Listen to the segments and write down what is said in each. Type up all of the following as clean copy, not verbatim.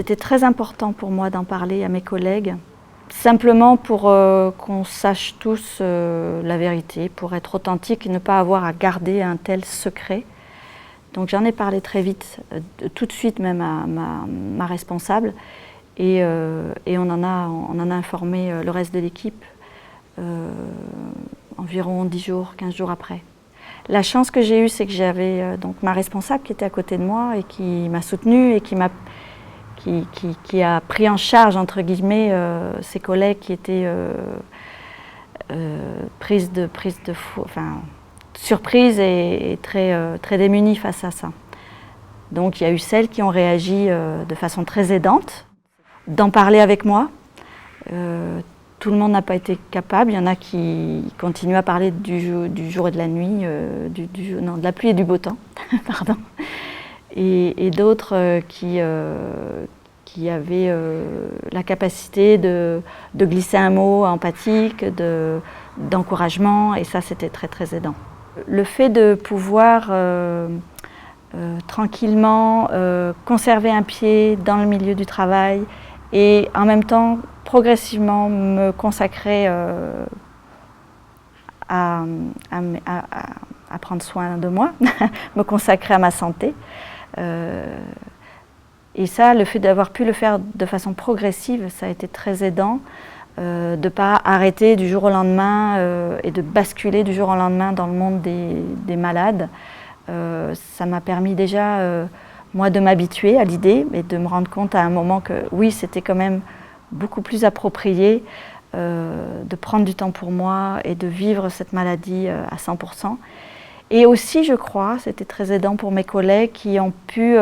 C'était très important pour moi d'en parler à mes collègues, simplement pour qu'on sache tous la vérité, pour être authentique et ne pas avoir à garder un tel secret. Donc j'en ai parlé très vite, tout de suite même à ma responsable, et on en a informé le reste de l'équipe environ 10 jours, 15 jours après. La chance que j'ai eue, c'est que j'avais donc ma responsable qui était à côté de moi et qui m'a soutenue et qui a pris en charge, entre guillemets, ses collègues qui étaient surprises et très démunies face à ça. Donc il y a eu celles qui ont réagi de façon très aidante, d'en parler avec moi. Tout le monde n'a pas été capable. Il y en a qui continuent à parler du jour et de la nuit, de la pluie et du beau temps, pardon. Et d'autres qui avaient la capacité de glisser un mot empathique, d'encouragement, et ça c'était très très aidant. Le fait de pouvoir tranquillement conserver un pied dans le milieu du travail et en même temps progressivement me consacrer à prendre soin de moi, me consacrer à ma santé. Et ça, le fait d'avoir pu le faire de façon progressive, ça a été très aidant, de ne pas arrêter du jour au lendemain et de basculer du jour au lendemain dans le monde des malades. Ça m'a permis déjà, moi, de m'habituer à l'idée et de me rendre compte à un moment que oui, c'était quand même beaucoup plus approprié de prendre du temps pour moi et de vivre cette maladie à 100%. Et aussi, je crois, c'était très aidant pour mes collègues qui ont pu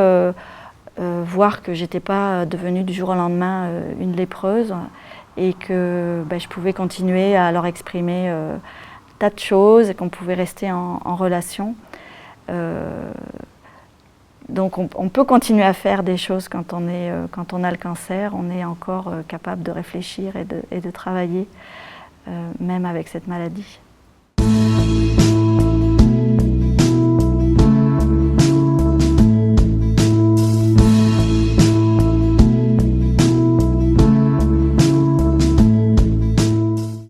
voir que j'étais pas devenue du jour au lendemain une lépreuse et que je pouvais continuer à leur exprimer un tas de choses et qu'on pouvait rester en relation. Donc on peut continuer à faire des choses quand on a le cancer, on est encore capable de réfléchir et de travailler, même avec cette maladie.